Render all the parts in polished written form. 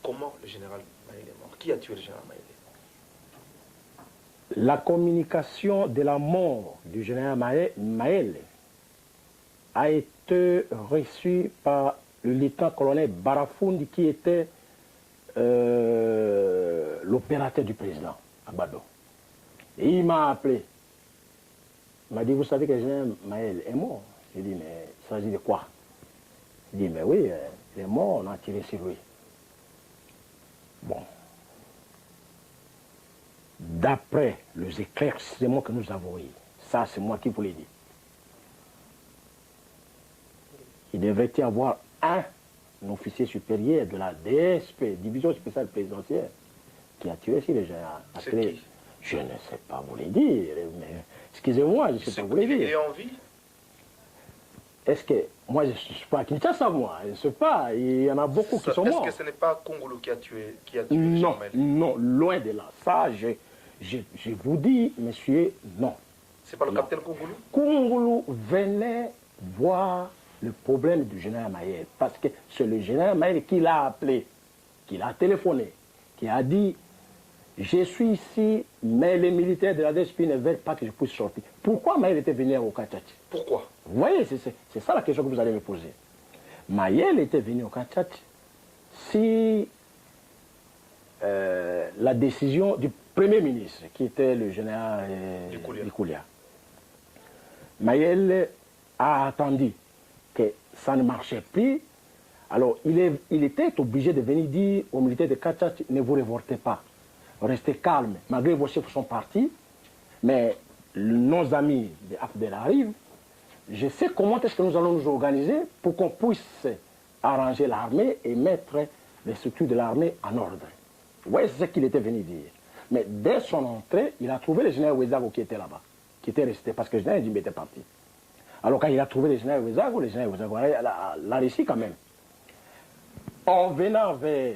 comment le général Maël est mort? Qui a tué le général Maël? La communication de la mort du général Maël a été reçue par le lieutenant-colonel Barafound qui était l'opérateur du président à Bado. Et il m'a appelé. Il m'a dit, vous savez que le général Maël est mort? J'ai dit, mais il s'agit de quoi? Il dit, mais oui, il est mort, on a tiré sur lui. Bon. D'après les éclaircissements que nous avons eus, ça c'est moi qui vous l'ai dit, il devrait y avoir un officier supérieur de la DSP, Division spéciale présidentielle, qui a tué sur le général. C'est qui? Je ne sais pas vous le dire, mais excusez-moi, je ne sais pas vous le dire. Il est en vie? Est-ce que, moi je ne suis pas à Kinshasa, moi, je ne sais pas, il y en a beaucoup qui sont morts. Est-ce que ce n'est pas Kongolo qui a tué non, non, loin de là. Ça, je vous dis, monsieur, non. C'est pas le capitaine Kongolo? Kongolo venait voir le problème du général Maël, parce que c'est le général Maël qui l'a appelé, qui l'a téléphoné, qui a dit, je suis ici, mais les militaires de la DSP ne veulent pas que je puisse sortir. Pourquoi Maël était venu au Kachati? Pourquoi? Vous voyez, c'est ça la question que vous allez me poser. Maël était venu au Kachati si la décision du Premier ministre, qui était le général Dikoulia. Maël a attendu que ça ne marchait plus. Alors, il était obligé de venir dire aux militaires de Kachati, ne vous révoltez pas, restez calmes, malgré vos chefs sont partis, mais nos amis de AFDEL arrivent. Je sais comment est-ce que nous allons nous organiser pour qu'on puisse arranger l'armée et mettre les structures de l'armée en ordre. Vous voyez, c'est ce qu'il était venu dire. Mais dès son entrée, il a trouvé le général Ouezago qui était là-bas, qui était resté, parce que le général Djimbe était parti. Alors quand il a trouvé le général Ouezago l'a réussi quand même. En venant vers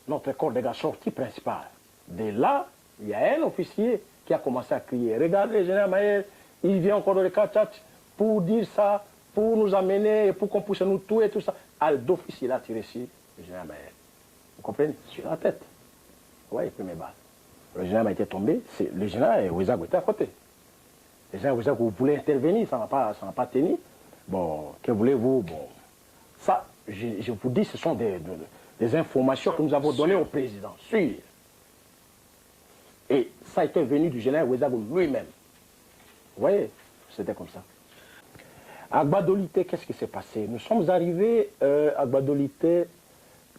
notre corps de garde sortie principale, de là, il y a un officier qui a commencé à crier, regardez le général Maël, il vient encore de Kachat pour dire ça, pour nous amener, pour qu'on puisse nous tuer, tout ça. D'office, il a tiré sur le général Maël. Vous comprenez? Sur la tête. Vous voyez, premier balle. Le général était tombé, le général Ouezago était à côté. Le général Ouezago voulait intervenir, ça n'a pas tenu. Bon, que voulez-vous? Bon, ça, je vous dis, ce sont des informations que nous avons données au président, sûr. Et ça a été venu du général Ouezago lui-même. Vous voyez, c'était comme ça. À Gbadolité, qu'est-ce qui s'est passé? Nous sommes arrivés à Gbadolité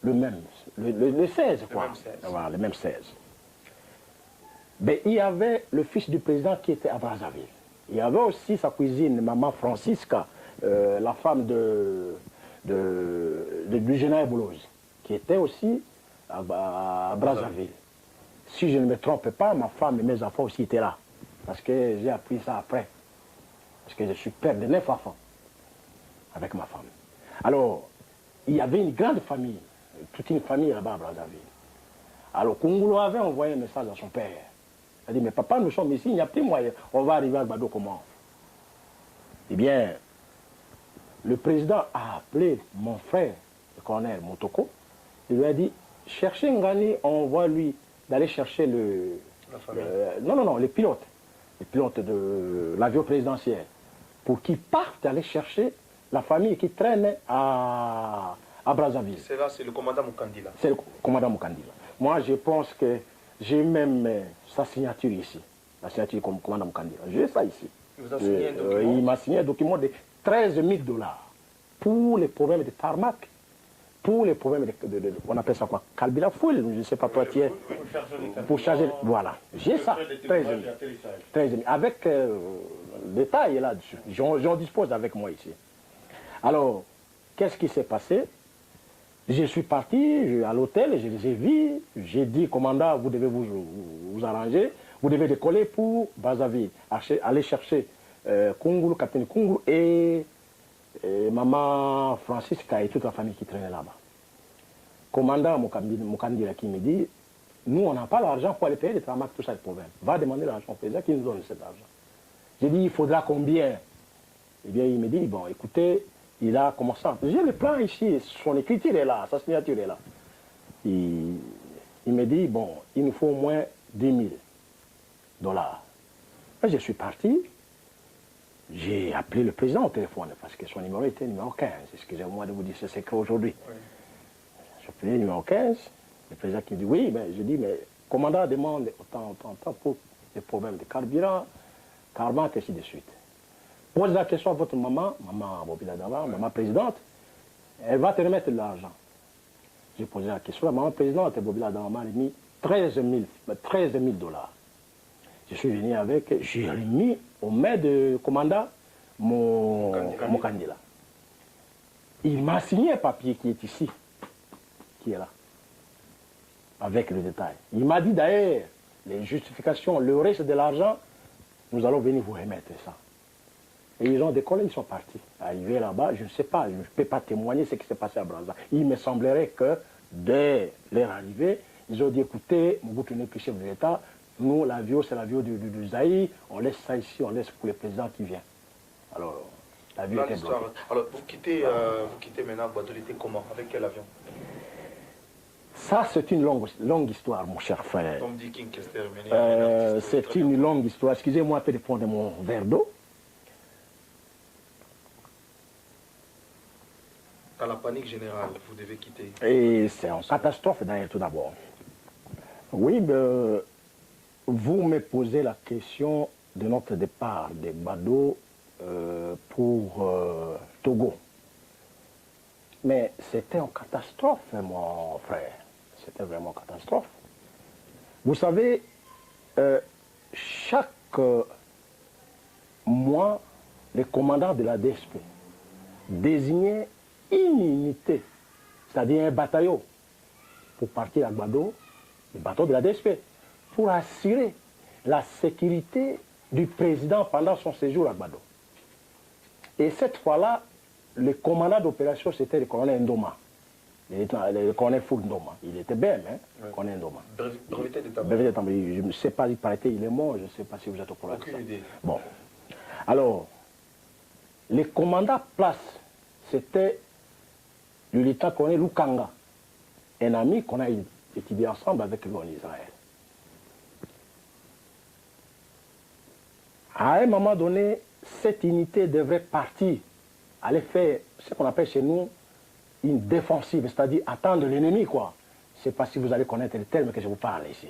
le 16, quoi. Le 16. Voilà, le même 16. Mais il y avait le fils du président qui était à Brazzaville. Il y avait aussi sa cousine, maman Francisca, la femme du général Boulogne, qui était aussi à Brazzaville. Si je ne me trompe pas, ma femme et mes enfants aussi étaient là. Parce que j'ai appris ça après. Parce que je suis père de 9 enfants avec ma femme. Alors, il y avait une grande famille, toute une famille là-bas à Brazzaville. Alors, Kongolo avait envoyé un message à son père. Il a dit, mais papa, nous sommes ici, il n'y a plus moyen. On va arriver à Gbado comment? Eh bien, le président a appelé mon frère, le colonel Motoko. Il lui a dit, cherchez Ngani, on va lui d'aller chercher le pilote de l'avion présidentiel, pour qu'il parte aller chercher la famille qui traîne à Brazzaville. C'est là, c'est le commandant Mukandila. C'est le commandant Mukandila. Moi, je pense que j'ai même sa signature ici, la signature comme commandant Mukandila. J'ai ça ici. Il vous a signé un document? Il m'a signé un document de 13 000 $ pour les problèmes de tarmac, pour les problèmes on appelle ça quoi, Kalbila Foul, je ne sais pas quoi, pour charger, voilà, j'ai ça, 13 000. 13 000, avec détail là-dessus, j'en dispose avec moi ici. Alors, qu'est-ce qui s'est passé? Je suis parti à l'hôtel, je les ai vus, j'ai dit, commandant, vous devez vous arranger, vous devez décoller pour Brazzaville, aller chercher Kongolo, capitaine Kongolo et maman Francisca et toute la famille qui traînait là-bas. Commandant Mukandila qui me dit, nous on n'a pas l'argent pour aller payer les tramacs, tout ça, le problème. Va demander l'argent au président qui nous donne cet argent. J'ai dit, il faudra combien? Eh bien, il me dit, bon, écoutez, il a commencé à... J'ai le plan ici, son écriture est là, sa signature est là. Il me dit, bon, il nous faut au moins 10 000 dollars. Je suis parti. J'ai appelé le président au téléphone parce que son numéro était numéro 15. Excusez-moi de vous dire ce secret aujourd'hui. Oui. J'ai appelé le numéro 15. Le président qui dit oui, mais je dis, mais le commandant demande autant pour des problèmes de carburant, carburant, ainsi de suite. Posez la question à votre maman, maman Bobila Dama, maman présidente, elle va te remettre de l'argent. J'ai posé la question à la maman présidente, Bobila Dama m'a mis 13 000 dollars. Je suis venu avec, j'ai remis au maître de commandant mon candidat. Il m'a signé un papier qui est ici, qui est là, avec le détail. Il m'a dit d'ailleurs, les justifications, le reste de l'argent, nous allons venir vous remettre ça. Et ils ont décollé, ils sont partis. Arrivés là-bas, je ne sais pas, je ne peux pas témoigner ce qui s'est passé à Brazza. Il me semblerait que dès leur arrivée, ils ont dit écoutez, Mobutu n'est plus chef de l'État. Nous, l'avion, c'est l'avion du Zaïre. On laisse ça ici, on laisse pour le président qui vient. Alors, l'avion était bloqué. Alors, vous quittez maintenant Guadeloupe comment? Avec quel avion? Ça, c'est une longue histoire, mon cher frère. C'est une longue histoire. Excusez-moi un peu de prendre mon verre d'eau. À la panique générale, vous devez quitter. Et c'est en catastrophe d'ailleurs tout d'abord. Oui, ben, vous me posez la question de notre départ des Gbado pour Togo. Mais c'était une catastrophe, mon frère. C'était vraiment une catastrophe. Vous savez, chaque mois, les commandants de la DSP désignaient une unité, c'est-à-dire un bataillon, pour partir à Gbado, le bateau de la DSP, pour assurer la sécurité du président pendant son séjour à Gbado. Et cette fois-là, le commandant d'opération, c'était le colonel Ndoma. Le colonel Foul Ndoma. Il était BM, hein, le colonel Ndoma. Breveté d'état. Je ne sais pas, il paraît qu'il est mort, je ne sais pas si vous êtes au courant. Aucune idée. Bon. Alors, le commandant place, c'était le lieutenant-colonel Lukanga, un ami qu'on a étudié ensemble avec lui en Israël. À un moment donné, cette unité devrait partir, aller faire ce qu'on appelle chez nous une défensive, c'est-à-dire attendre l'ennemi, quoi. Je ne sais pas si vous allez connaître le terme que je vous parle ici.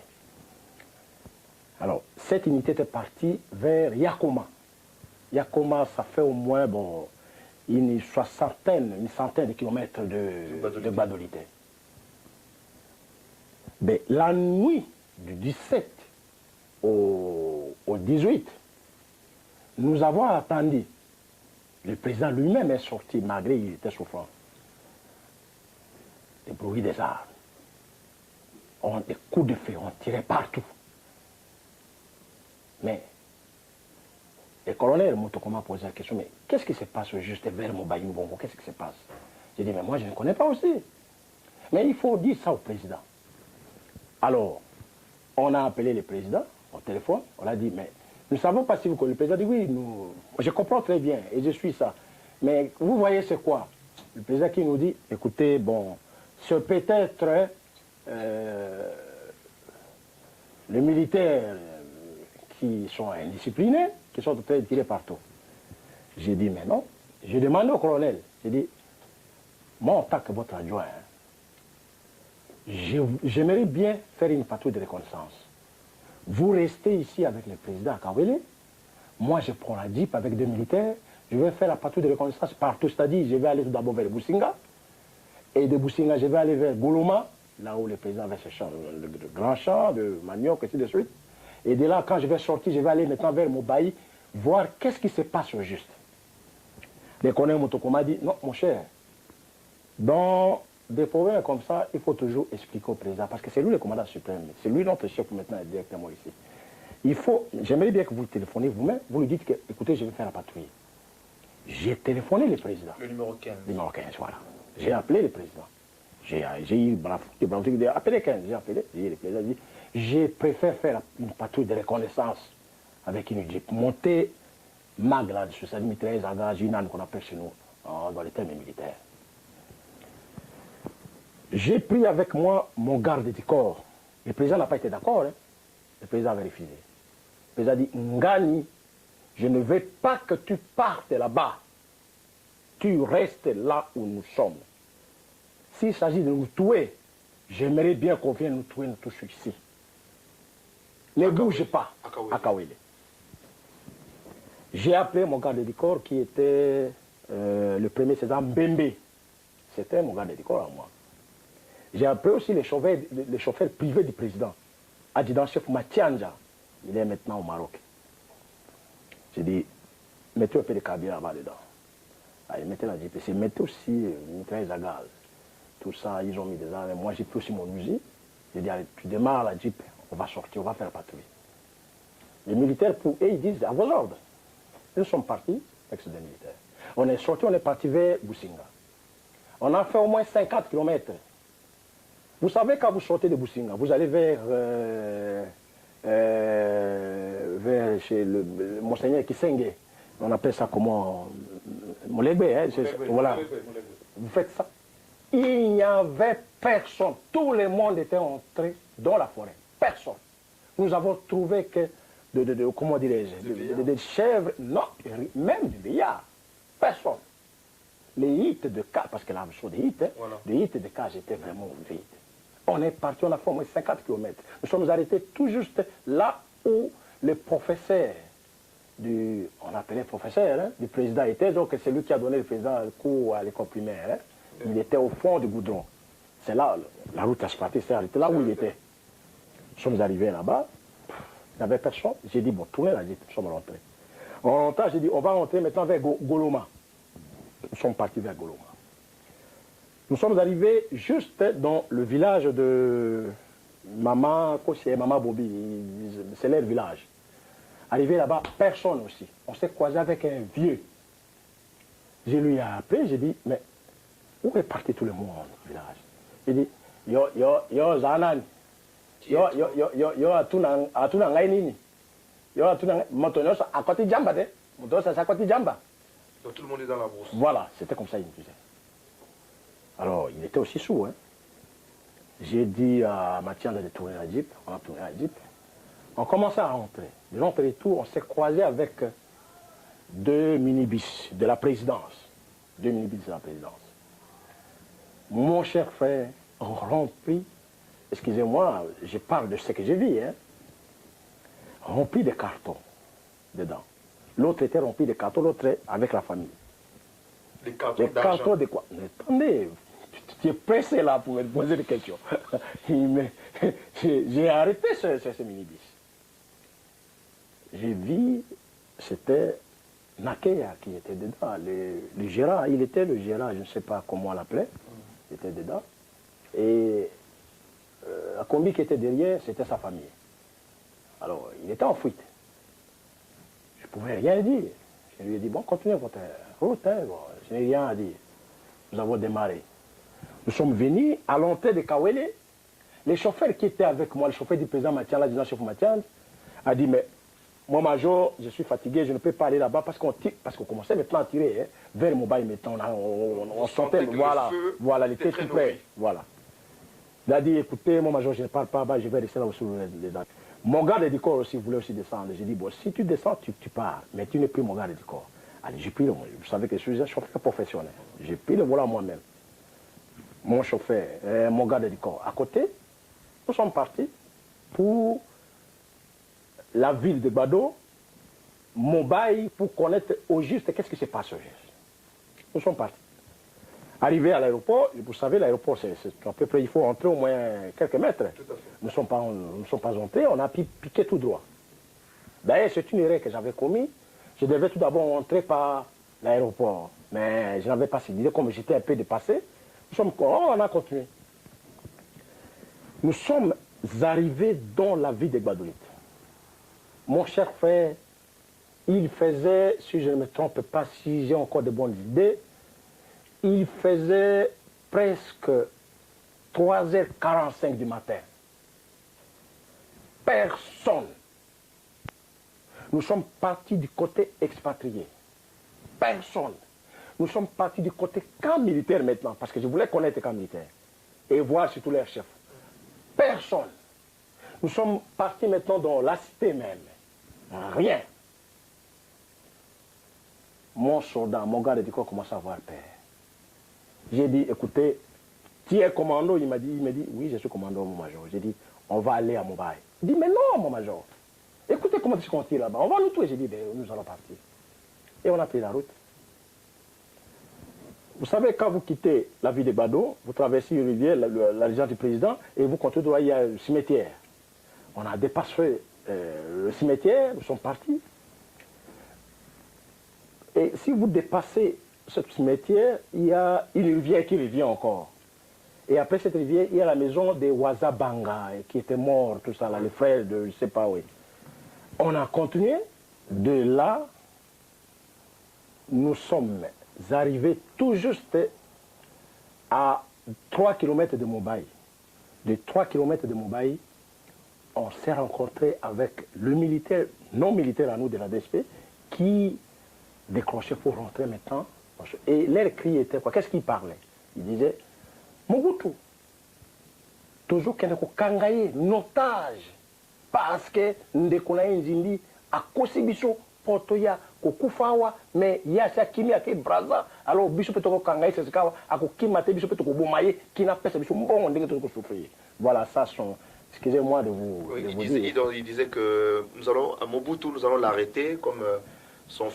Alors, cette unité était partie vers Yakoma. Yakoma, ça fait au moins, bon, une centaine de kilomètres de Gbadolite. Mais la nuit du 17 au 18, nous avons attendu. Le président lui-même est sorti, malgré qu'il était souffrant. Le bruit des armes. Des coups de feu, on tirait partout. Mais le colonel Motokoma a posé la question, mais qu'est-ce qui se passe juste vers Mobaï Mbongo? Qu'est-ce qui se passe? J'ai dit, mais moi je ne connais pas aussi. Mais il faut dire ça au président. Alors, on a appelé le président au téléphone, on a dit, mais nous ne savons pas si vous connaissez. Le président dit, oui, je comprends très bien et je suis ça. Mais vous voyez c'est quoi? Le président qui nous dit, écoutez, bon, c'est peut-être les militaires qui sont indisciplinés, qui sont en train de tirer partout. J'ai dit, mais non. J'ai demandé au colonel, j'ai dit, moi en tant que votre adjoint, j'aimerais bien faire une patrouille de reconnaissance. Vous restez ici avec le président Kawele, moi je prends la Jeep avec des militaires, je vais faire la patrouille de reconnaissance partout, c'est-à-dire je vais aller tout d'abord vers Boussinga, et de Boussinga je vais aller vers Goloma, là où le président avait ses champs, de grands champs, de manioc, et ainsi de suite. Et de là, quand je vais sortir, je vais aller maintenant vers Mobaï, voir qu'est-ce qui se passe au juste. Le colonel Motokoma dit, non mon cher, dans des problèmes comme ça, il faut toujours expliquer au président, parce que c'est lui le commandant suprême, c'est lui notre chef maintenant directement ici. Il faut, j'aimerais bien que vous téléphonez vous-même, vous lui dites que, écoutez, je vais faire la patrouille. J'ai téléphoné le président. Le numéro 15. Le numéro 15, voilà. J'ai appelé le président. J'ai eu appelé 15, j'ai appelé, le président dit, je préfère faire une patrouille de reconnaissance avec une Jeep, monter mag là-dessus, c'est-à-dire mitrailleuse à gaz, une âne qu'on appelle chez nous, dans les termes militaires. J'ai pris avec moi mon garde du corps, Le président n'a pas été d'accord. Hein. Le président avait refusé. Le président a dit, Ngani, je ne veux pas que tu partes là-bas. Tu restes là où nous sommes. S'il s'agit de nous tuer, j'aimerais bien qu'on vienne nous tuer, nous tous ici. Ne bouge pas à Kawele. J'ai appelé mon garde du corps qui était le premier César Mbembe. C'était mon garde du corps à moi. J'ai appelé aussi les chauffeurs privés du président. Adjudant-chef Matianja. Il est maintenant au Maroc. J'ai dit, mettez un peu de carburant là-bas dedans. Allez, mettez la JPC, mettez aussi une mitrailleuse à gaz. Tout ça, ils ont mis des armes. Moi, j'ai pris aussi mon Uzi. J'ai dit, allez, tu démarres la Jeep, on va sortir, on va faire la patrouille. Les militaires, pour eux, ils disent, à vos ordres. Nous sommes partis avec ces deux militaires. On est sorti, on est parti vers Boussinga. On a fait au moins 50 km. Vous savez, quand vous sortez de Boussinga, vous allez vers chez le Monseigneur Kisenge. On appelle ça comment Molegbe, hein, voilà. Vous faites ça. Il n'y avait personne. Tout le monde était entré dans la forêt. Personne. Nous avons trouvé que, comment dirais-je, des chèvres, non, même du billard. Personne. Les hits de cas, parce que là, sur des hits, hein, voilà. Les hits de cas, j'étais vraiment vide. On est parti, on a fait au moins 50 km. Nous sommes arrêtés tout juste là où le professeur on appelait professeur, hein, du président était, donc c'est lui qui a donné le président le cours à l'école primaire. Hein. Il était au fond du goudron. C'est là, la route asphaltée s'est arrêtée, là où il était. Nous sommes arrivés là-bas, il n'y avait personne. J'ai dit, bon, tournez la dit, nous sommes rentrés. En rentrant, j'ai dit, on va rentrer maintenant vers Goloma. Nous sommes partis vers Goloma. Nous sommes arrivés juste dans le village de Mama Kossie, Mama Bobi, c'est leur village. Arrivé là-bas, personne aussi. On s'est croisé avec un vieux. Je lui ai appelé, j'ai dit, mais où est parti tout le monde au village? Il dit, yo Zanan, yo atuna ngainini, yo atuna motonos à côté Djamba, motonos à côté Djamba. Donc tout le monde est dans la brousse. Voilà, c'était comme ça il me disait. Alors, il était aussi sourd. Hein. J'ai dit à Mathias de tourner la Jeep, on a tourné la Jeep. On commençait à rentrer. De l'entre et tout, on s'est croisé avec deux minibus de la présidence. Deux minibus de la présidence. Mon cher frère, rempli, excusez-moi, je parle de ce que j'ai vu, hein, rempli de cartons dedans. L'autre était rempli de cartons, l'autre avec la famille. Des cartons de quoi? Mais attendez, tu es pressé là pour me poser des questions. J'ai arrêté ce minibus. J'ai vu, c'était Nakeya qui était dedans, le gérant, il était le gérant, je ne sais pas comment on l'appelait, il était dedans. Et la combi qui était derrière, c'était sa famille. Alors, il était en fuite. Je ne pouvais rien dire. Je lui ai dit, bon, continuez votre route, hein, bon, je n'ai rien à dire. Nous avons démarré. Nous sommes venus à l'entrée de Kawele. Les chauffeurs qui étaient avec moi, le chauffeur du président Mathias, l'adjudant-chef Mathias, a dit, mais moi, major, je suis fatigué, je ne peux pas aller là-bas parce qu'on commençait maintenant à tirer hein, vers Mobile maintenant. On sentait, voilà, il était tout près. Voilà. Il a dit, écoutez, mon major, je ne parle pas, je vais rester là sous les dates. Mon garde du corps aussi voulait aussi descendre. J'ai dit, bon, si tu descends, tu pars, mais tu n'es plus mon garde du corps. Allez, j'ai pris le volant. Vous savez que je suis un chauffeur professionnel. J'ai pris le volant moi-même. Mon chauffeur, mon garde du corps. À côté, nous sommes partis pour la ville de Bado, Mobile, pour connaître au juste qu'est-ce qui se passe au juste. Nous sommes partis. Arrivés à l'aéroport, vous savez, l'aéroport, c'est à peu près, il faut entrer au moins quelques mètres. Nous ne sommes pas entrés, on a piqué tout droit. D'ailleurs, c'est une erreur que j'avais commise. Je devais tout d'abord entrer par l'aéroport, mais je n'avais pas cette idée, comme j'étais un peu dépassé. On a continué. Nous sommes arrivés dans la ville de Gbadolite. Mon cher frère, il faisait, si je ne me trompe pas, si j'ai encore de bonnes idées, il faisait presque 3h45 du matin. Personne. Nous sommes partis du côté expatrié. Personne. Nous sommes partis du côté camp militaire maintenant, parce que je voulais connaître les camps militaires et voir surtout leurs chefs. Personne. Nous sommes partis maintenant dans la cité même. Rien. Mon soldat, mon garde du corps commence à avoir peur. J'ai dit, écoutez, tu es commando? Il m'a dit, oui, je suis commando, mon major. J'ai dit, on va aller à Mumbai. Il dit, mais non, mon major. Écoutez comment tu continues là-bas. On va nous tuer. J'ai dit, ben, nous allons partir. Et on a pris la route. Vous savez, quand vous quittez la ville de Bado, vous traversez une rivière, la région du président, et vous continuez, il y a un cimetière. On a dépassé le cimetière, nous sommes partis. Et si vous dépassez ce cimetière, il y a une rivière qui revient encore. Et après cette rivière, il y a la maison des Wazabanga, qui était mort, tout ça, là, les frères de je ne sais pas où. On a continué. De là, nous sommes arrivés tout juste à 3 km de Mumbai. De 3 km de Mumbai, on s'est rencontré avec le militaire, non militaire à nous de la DSP, qui décrochait pour rentrer maintenant. Et leur cri était quoi? Qu'est-ce qu'il parlait? Il disait, Mobutu, toujours qu'il y a kangaye, notage, parce que ndekona nzindi a kosibiso potoya kokufawa mais ya sa kimi ake braza alors biso petoko kangaye sesikawa akokimate biso petoko bomaye qui n'a pas biso mbongo ndenge to souffrir. Voilà, ça sont. Excusez-moi de vous. Oui, dire. Il disait que nous allons à Mobutu, nous allons l'arrêter comme on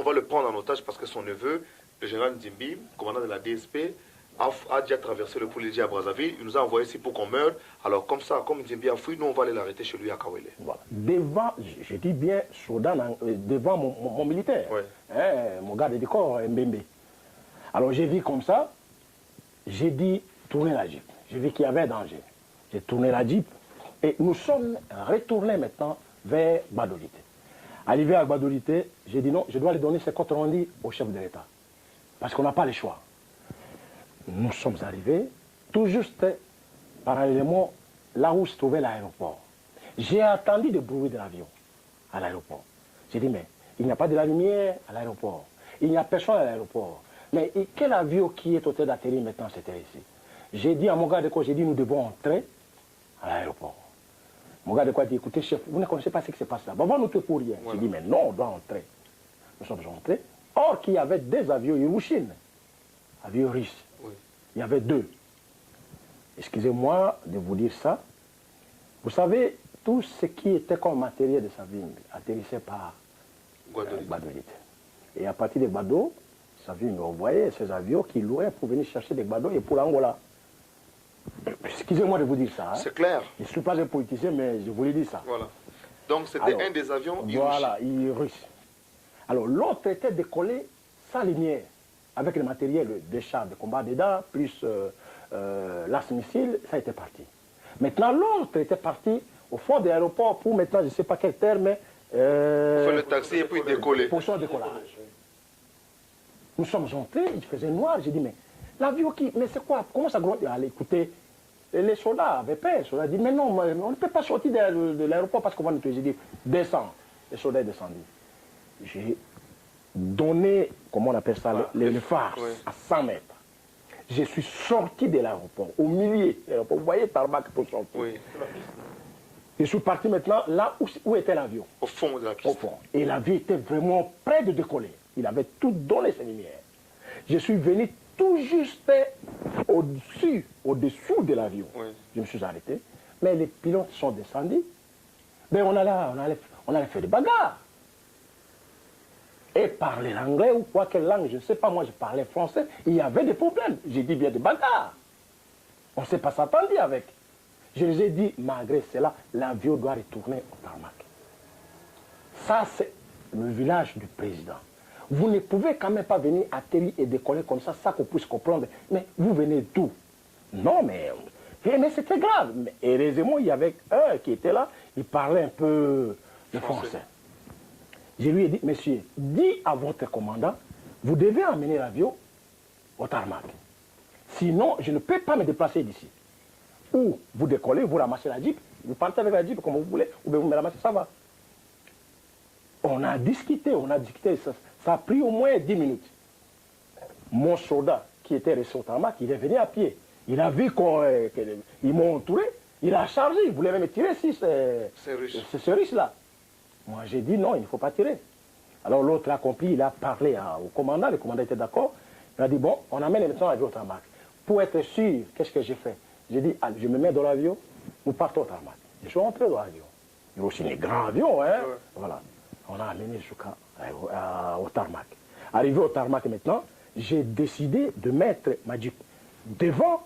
va le prendre en otage parce que son neveu, le général Nzimbi, commandant de la DSP, a déjà traversé le Poulédi à Brazzaville. Il nous a envoyé ici pour qu'on meure. Alors comme ça, comme Nzimbi a fui, nous on va aller l'arrêter chez lui à Kawele. Voilà. Devant, je dis bien, devant mon militaire, ouais. Hein, mon garde du corps, Mbembe. Alors j'ai vu comme ça, j'ai dit tourner la Jeep. J'ai vu qu'il y avait un danger. J'ai tourné la Jeep et nous sommes retournés maintenant vers Badolité. Arrivé à Badolité, j'ai dit non, je dois aller donner ces comptes rendus au chef de l'État. Parce qu'on n'a pas le choix. Nous sommes arrivés tout juste parallèlement là où se trouvait l'aéroport. J'ai attendu le bruit de l'avion à l'aéroport. J'ai dit mais il n'y a pas de la lumière à l'aéroport. Il n'y a personne à l'aéroport. Mais quel avion qui est au train d'atterrir maintenant c'était ici? J'ai dit à mon gars de quoi, j'ai dit nous devons entrer à l'aéroport. Mon gars de quoi dit écoutez chef, vous ne connaissez pas ce qui se passe là. Bon, on va nous tuer pour rien. Voilà. J'ai dit mais non, on doit entrer. Nous sommes entrés. Or qu'il y avait des avions Hiroshima, avions russes. Oui. Il y avait deux. Excusez-moi de vous dire ça. Vous savez, tout ce qui était comme matériel de Savimbi atterrissait par Badolite. Et à partir de Bado, Savimbi envoyait ces avions qui louaient pour venir chercher des Bado et pour l'Angola. Excusez-moi de vous dire ça. Hein. C'est clair. Je ne suis pas un politicien, mais je voulais dire ça. Voilà. Donc c'était un des avions voilà, russe. Alors l'autre était décollé sans lumière, avec le matériel des chars de combat dedans, plus l'as-missile, ça était parti. Maintenant l'autre était parti au fond de l'aéroport pour maintenant, je ne sais pas quel terme, mais... pour faire le taxi et puis décoller. Pour son décollage. Nous sommes entrés, il faisait noir, j'ai dit mais l'avion qui... Mais c'est quoi? Comment ça gronde? Allez, écoutez, les soldats avaient peur. Les soldats dit mais non, on ne peut pas sortir de l'aéroport parce qu'on va nous tuer. J'ai dit descends. Les soldats sont descendus. J'ai donné, comment on appelle ça, les phares à 100 mètres. Je suis sorti de l'aéroport, au milieu de l'aéroport. Vous voyez, tarmac pour sortir. Oui. Je suis parti maintenant là où était l'avion. Au fond de la piste. Au fond. Et l'avion était vraiment prêt de décoller. Il avait tout donné ses lumières. Je suis venu tout juste au-dessous de l'avion. Oui. Je me suis arrêté. Mais les pilotes sont descendus. Mais on allait faire des bagarres. Et parler l'anglais ou quoi, quelle langue, je ne sais pas, moi je parlais français, il y avait des problèmes. J'ai dit bien des bagarres. On ne s'est pas s'attendre avec. Je les ai dit, malgré cela, l'avion doit retourner au tarmac. Ça, c'est le village du président. Vous ne pouvez quand même pas venir atterrir et décoller comme ça qu'on puisse comprendre. Mais vous venez d'où? Non, mais c'était grave. Mais heureusement, il y avait un qui était là, il parlait un peu le français. Je lui ai dit, monsieur, dis à votre commandant, vous devez amener l'avion au tarmac. Sinon, je ne peux pas me déplacer d'ici. Ou vous décollez, vous ramassez la Jeep, vous partez avec la Jeep comme vous voulez, ou bien vous me ramassez, ça va. On a discuté, ça a pris au moins 10 minutes. Mon soldat qui était resté au tarmac, il est venu à pied. Il a vu qu'ils m'ont entouré, Il a chargé, il voulait même tirer si c'est ce russe-là. Moi, j'ai dit non, il ne faut pas tirer. Alors l'autre a compris, il a parlé au commandant, le commandant était d'accord. Il a dit, bon, on amène maintenant l'avion au tarmac. Pour être sûr, qu'est-ce que j'ai fait? J'ai dit, allez, je me mets dans l'avion, nous partons au tarmac. Je suis entré dans l'avion. Il y a aussi des grands avions, hein. Ouais. Voilà. On a amené au tarmac. Arrivé au tarmac maintenant, j'ai décidé de mettre ma Jeep devant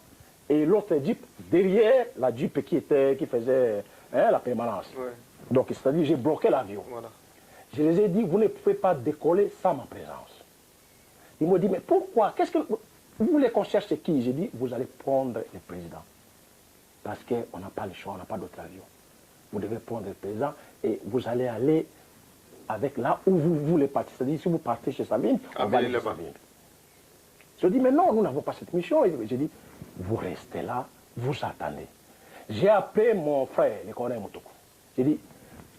et l'autre Jeep derrière la Jeep qui faisait la permanence. Ouais. Donc, c'est-à-dire, j'ai bloqué l'avion. Voilà. Je les ai dit, vous ne pouvez pas décoller sans ma présence. Ils m'ont dit, mais pourquoi? Qu'est-ce que vous voulez qu'on cherche qui? J'ai dit, vous allez prendre le président. Parce qu'on n'a pas le choix, on n'a pas d'autre avion. Vous devez prendre le président et vous allez aller avec là où vous voulez partir. C'est-à-dire, si vous partez chez Sabine, on va aller chez Sabine. Je dis, mais non, nous n'avons pas cette mission. J'ai dit, vous restez là, vous attendez. J'ai appelé mon frère, le colonel Motoko. J'ai dit,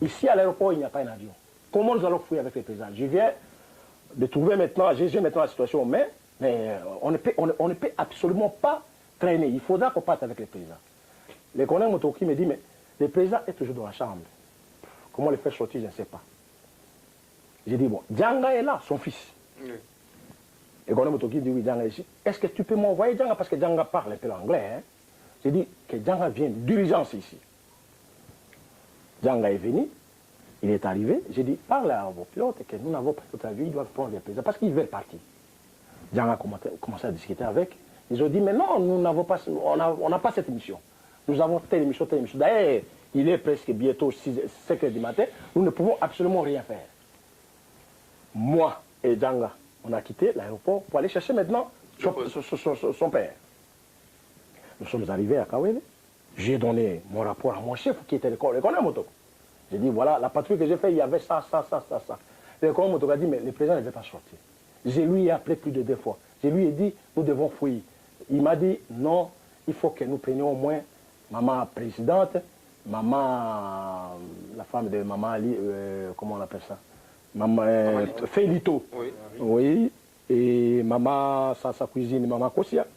ici à l'aéroport, il n'y a pas un avion. Comment nous allons fouiller avec le président? Je viens de trouver maintenant, j'ai maintenant la situation, mais on ne peut absolument pas traîner. Il faudra qu'on parte avec le président. Le colonel Motoki me dit, mais le président est toujours dans la chambre. Comment le faire sortir, je ne sais pas. J'ai dit, bon, Djanga est là, son fils. Oui. Le colonel Motoki dit, oui, Djanga est ici. Est-ce que tu peux m'envoyer Djanga? Parce que Djanga parle un peu l'anglais. Hein? J'ai dit que Djanga vient d'urgence ici. Djanga est venu. Il est arrivé, j'ai dit, parlez à vos pilotes que nous n'avons pas toute la vie, ils doivent prendre les présidents parce qu'ils veulent partir. Djanga a commencé à discuter avec. Ils ont dit, mais non, nous n'avons pas, on n'a pas cette mission. Nous avons telle mission, telle mission. D'ailleurs, il est presque bientôt 5 heures du matin, nous ne pouvons absolument rien faire. Moi et Djanga, on a quitté l'aéroport pour aller chercher maintenant son père. Nous sommes arrivés à Kawele. J'ai donné mon rapport à mon chef qui était le colonel Motoko. J'ai dit, voilà, la patrouille que j'ai faite, il y avait ça. Le colonel Motoko a dit, mais le président ne veut pas sortir. Je lui ai appelé plus de 2 fois. Je lui ai dit, nous devons fouiller. Il m'a dit, non, il faut que nous prenions au moins maman présidente, maman, la femme de maman Ali, comment on appelle ça? Maman Félito. Oui. Oui. Et maman, sa cuisine, maman Kosia.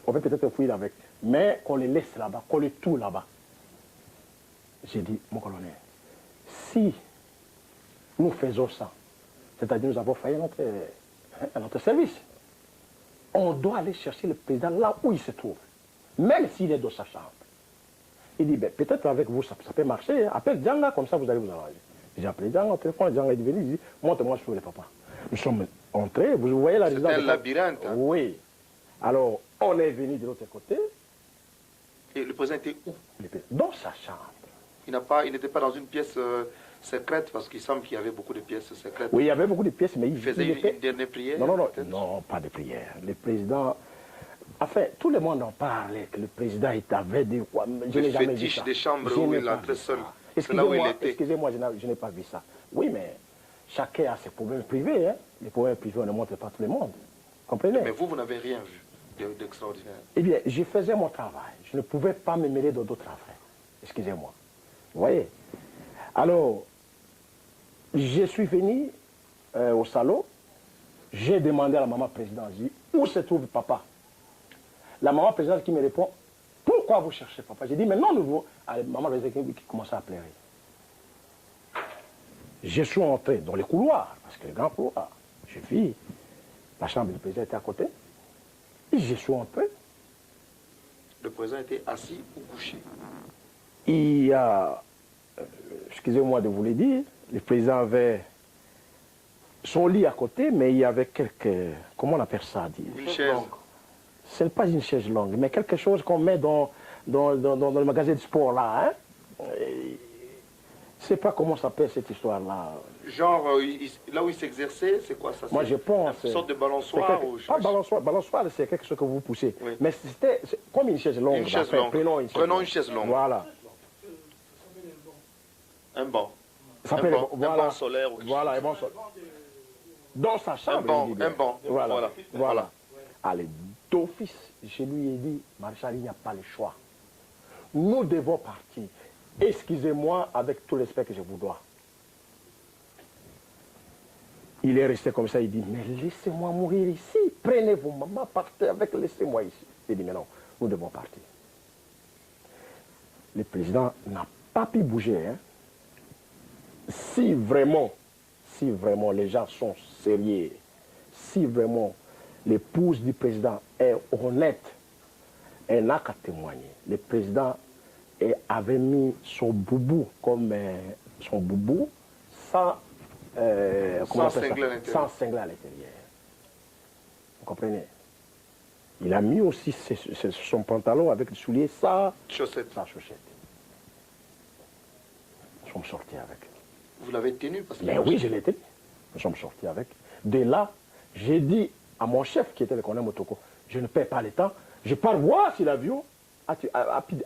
On peut peut-être fouiller avec. Mais qu'on les laisse là-bas, qu'on les tue là-bas. J'ai dit, mon colonel, si nous faisons ça, c'est-à-dire nous avons failli à notre service, on doit aller chercher le président là où il se trouve, même s'il est dans sa chambre. Il dit, ben, peut-être avec vous, ça peut marcher. Appelle Djanga, comme ça vous allez vous arranger. J'ai appelé Djanga au téléphone, Djanga est venu, il dit, montre-moi sur le papa. Nous sommes entrés, vous voyez la résidence. C'était un labyrinthe. Hein? Oui. Alors, on est venu de l'autre côté. Et le président était où? Dans sa chambre. Il n'était pas dans une pièce secrète, parce qu'il semble qu'il y avait beaucoup de pièces secrètes. Oui, il y avait beaucoup de pièces, mais il faisait une dernière prière. Non, pas de prière. Le président, enfin, tout le monde en parlait, que le président avait des quoi. Je n'ai jamais vu ça. Des chambres où il entrait seul. Excusez-moi, je n'ai pas vu ça. Oui, mais chacun a ses problèmes privés. Hein. Les problèmes privés, on ne montre pas tout le monde. Comprenez? Mais vous n'avez rien vu d'extraordinaire. Eh bien, je faisais mon travail. Je ne pouvais pas me mêler dans d'autres affaires. Excusez-moi. Vous voyez? Alors, je suis venu au salon, j'ai demandé à la maman présidente, j'ai dit, où se trouve papa? La maman présidente qui me répond, pourquoi vous cherchez papa? J'ai dit, mais non, nous, la maman présidente qui commençait à pleurer. Je suis entré dans les couloirs, parce que les grands couloirs, j'ai vu, la chambre du président était à côté, et je suis entré. Le président était assis ou couché? Il y a, excusez-moi de vous le dire, le président avait son lit à côté, mais il y avait quelques, comment on appelle ça? Une chaise. Ce n'est pas une chaise longue, mais quelque chose qu'on met dans le magasin de sport là. Hein? Je ne sais pas comment s'appelle cette histoire-là. Genre, là où il s'exerçait, c'est quoi ça? Moi, je pense... Une sorte de balançoire Pas balançoire, c'est quelque chose que vous poussez. Oui. Mais c'était comme une chaise longue. Une chaise longue. Prenons une chaise longue. Voilà. Un banc. Ça un banc solaire. Voilà, un banc solaire. Dans sa chambre. Un banc. Voilà. Allez, d'office, je lui ai dit, Maréchal, il n'y a pas le choix. Nous devons partir. Excusez-moi avec tout le respect que je vous dois. Il est resté comme ça, il dit, mais laissez-moi mourir ici. Prenez vos mamans, partez avec, laissez-moi ici. Il dit, mais non, nous devons partir. le président n'a pas pu bouger. Hein. Si vraiment les gens sont sérieux, si vraiment l'épouse du président est honnête, elle n'a qu'à témoigner. Le président avait mis son boubou comme son boubou sans cingler à l'intérieur. Vous comprenez? Il a mis aussi son pantalon avec le soulier, sa chaussette. Nous sommes sortis avec. Vous l'avez tenu parce que... Mais oui, je l'ai tenu. Nous sommes sortis avec. De là, j'ai dit à mon chef qui était le colonel Motoko, je ne perds pas le temps, je pars voir si l'avion a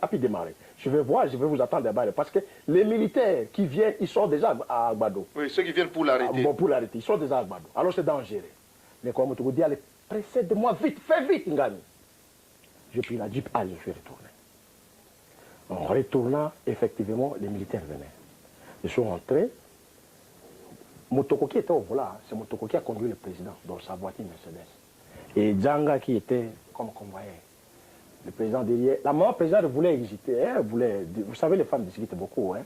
pu démarrer. Je vais voir, je vais vous attendre là-bas. Parce que les militaires qui viennent, ils sont déjà à Agbado. Oui, ceux qui viennent pour l'arrêter. Bon, pour l'arrêter, ils sont déjà à Agbado. Alors c'est dangereux. Le colonel Motoko dit, allez, précède-moi vite, fais vite, Ngani. J'ai pris la jeep, allez, je suis retourné. En retournant, effectivement, les militaires venaient. Ils sont rentrés. Motoko qui était au volant, c'est Motoko qui a conduit le président dans sa voiture Mercedes. Et Djanga qui était comme convoyeur. Le président derrière. La maman présidente voulait hésiter. Hein, vous savez, les femmes discutent beaucoup. Hein,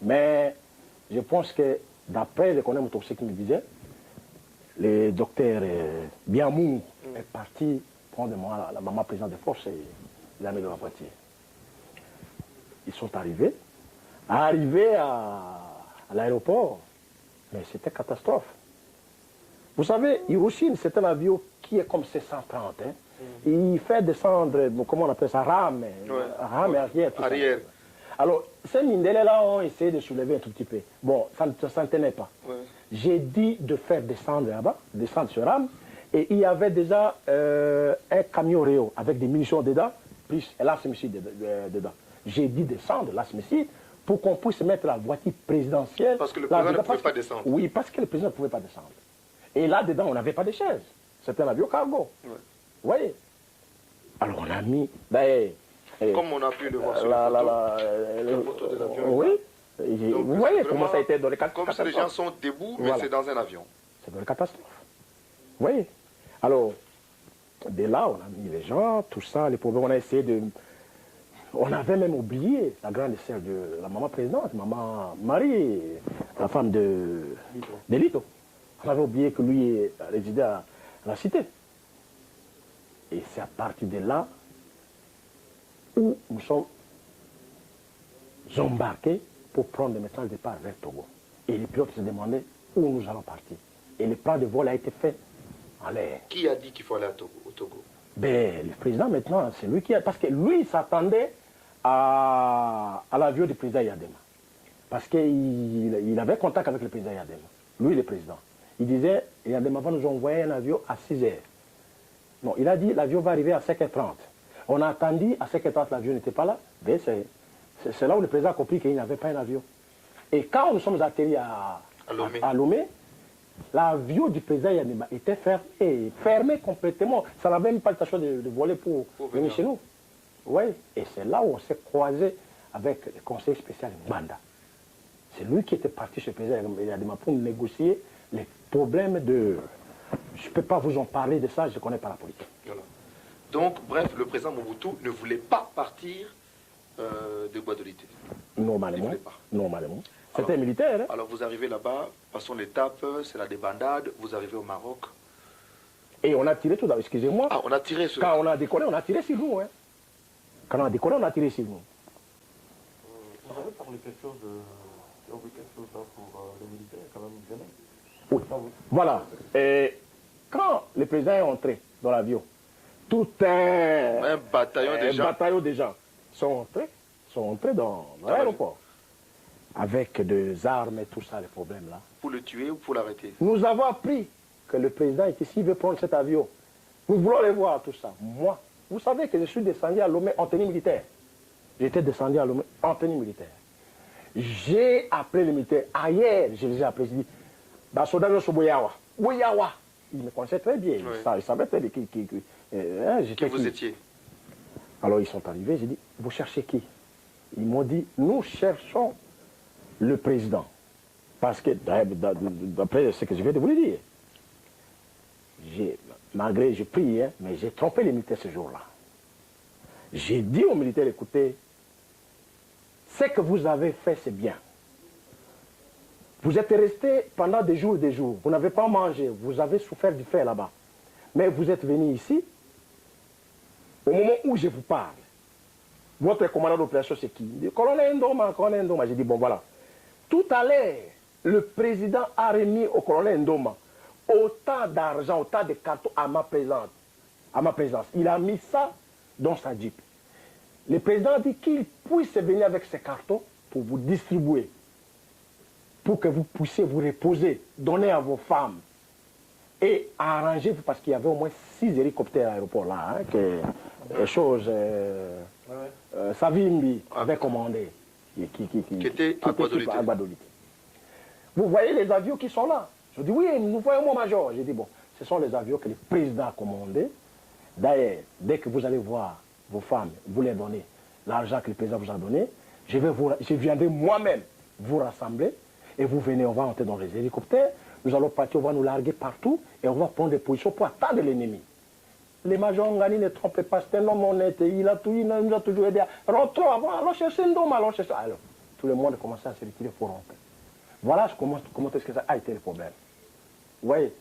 mais je pense que, d'après le colonel Motoko qui me disait, le docteur Biamou est parti prendre la maman présidente de force et il a mis dans la voiture. Ils sont arrivés. Arrivés à l'aéroport, mais c'était catastrophe. Vous savez, Hiroshima, c'est un avion qui est comme C-130. Hein. Il fait descendre, comment on appelle ça, rame arrière. Tout arrière. Ça. Alors, ces Mindele-là ont essayé de soulever un tout petit peu. Bon, ça ne tenait pas. Ouais. J'ai dit de faire descendre là-bas, descendre ce rame, et il y avait déjà un camion Réo avec des munitions dedans, plus un lance-missile dedans. J'ai dit descendre lance-missile pour qu'on puisse mettre la voiture présidentielle. Parce que le président ne pouvait pas descendre. Oui, parce que le président ne pouvait pas descendre. Et là-dedans, on n'avait pas de chaise. C'était un avion cargo. Ouais. Vous voyez? Alors on a mis... comme on a pu le voir sur la photo de l'avion. Oui. Donc, vous voyez comment ça a été dans les catastrophes. Comme si les gens sont debout, mais voilà. C'est dans un avion. C'est dans les catastrophes. Vous voyez? Alors, de là, on a mis les gens, tout ça, les problèmes, on a essayé de... On avait même oublié la grande sœur de la maman présidente, maman Marie, la femme de Lito. On avait oublié que lui résidait à la cité. Et c'est à partir de là où nous sommes embarqués pour prendre maintenant le départ vers Togo. Et les pilotes se demandaient où nous allons partir. Et le plan de vol a été fait en l'air. Qui a dit qu'il faut aller au Togo? Ben, le président maintenant, c'est lui qui a... Parce que lui, il s'attendait à l'avion du président Yadema. Parce qu'il avait contact avec le président Yadema. Lui, le président. Il disait, Yadema va nous envoyer un avion à 6 heures. Non, il a dit, l'avion va arriver à 5h30. On a attendu, à 5h30, l'avion n'était pas là. Ben, c'est là où le président a compris qu'il n'y avait pas un avion. Et quand nous sommes atterris à Lomé, l'avion du président Yadema était fermé complètement. Ça n'avait même pas le choix de voler pour venir chez nous. Oui, et c'est là où on s'est croisé avec le conseiller spécial Mbanda. C'est lui qui était parti chez le président Yadema pour négocier les problèmes de... Je ne peux pas vous en parler de ça, je ne connais pas la politique. Voilà. Donc, bref, le président Mobutu ne voulait pas partir de Guadeloupe. Normalement. Normalement. C'était militaire. Hein? Alors, vous arrivez là-bas, passons l'étape, c'est la débandade, vous arrivez au Maroc. Et on a tiré tout d'abord, excusez-moi. Ah, on a tiré sur... Quand on a décollé, on a tiré sur nous. Hein? Quand on a décollé, on a tiré sur nous. Vous avez parlé quelque chose pour les militaires, quand même, bien. Oui. Voilà. Et quand le président est entré dans l'avion, tout un bataillon de gens sont entrés dans l'aéroport. Avec des armes et tout ça, les problèmes là. Pour le tuer ou pour l'arrêter? Nous avons appris que le président est ici, il veut prendre cet avion. Nous voulons les voir, tout ça. Moi, vous savez que je suis descendu à Lomé en tenue militaire. J'étais descendu à Lomé en tenue militaire. J'ai appelé les militaires. Ailleurs, je les ai appelés, j'ai dit, Basoda Soboyawa. Ouyawa. Il me connaissait très bien. Oui. Il savait très bien qui vous étiez. Alors ils sont arrivés, j'ai dit, vous cherchez qui? Ils m'ont dit, nous cherchons le président. Parce que, d'après ce que je viens de vous le dire, malgré, j'ai prié, hein, mais j'ai trompé les militaires ce jour-là. J'ai dit aux militaires, écoutez, Ce que vous avez fait, c'est bien. Vous êtes resté pendant des jours et des jours. Vous n'avez pas mangé. Vous avez souffert du fait là-bas. Mais vous êtes venu ici. Au moment où je vous parle, votre commandant d'opération, c'est qui? Le colonel Ndoma, colonel Ndoma. J'ai dit, bon, voilà. Tout à l'heure, le président a remis au colonel Ndoma autant d'argent, autant de cartons à ma présence. Il a mis ça dans sa jeep. Le président a dit qu'il puisse venir avec ces cartons pour vous distribuer, pour que vous puissiez vous reposer, donner à vos femmes et arranger, parce qu'il y avait au moins 6 hélicoptères à l'aéroport là, hein, que les choses, Savimbi avait commandé, qui était à Guadeloupe. Vous voyez les avions qui sont là. Je dis oui, nous voyons mon major. J'ai dit bon, ce sont les avions que le président a commandés. D'ailleurs, dès que vous allez voir vos femmes, vous les donnez l'argent que le président vous a donné, je viendrai moi-même vous rassembler et vous venez, on va entrer dans les hélicoptères, nous allons partir, on va nous larguer partout et on va prendre des positions pour attendre l'ennemi. Les majors Ngani ne trompez pas, c'est un homme honnête, il nous a toujours aidé. Rentrons avant, allons chercher un homme, allons chercher. Alors, tout le monde commençait à se retirer pour rentrer. Voilà comment est-ce que ça a été le problème. Vous voyez.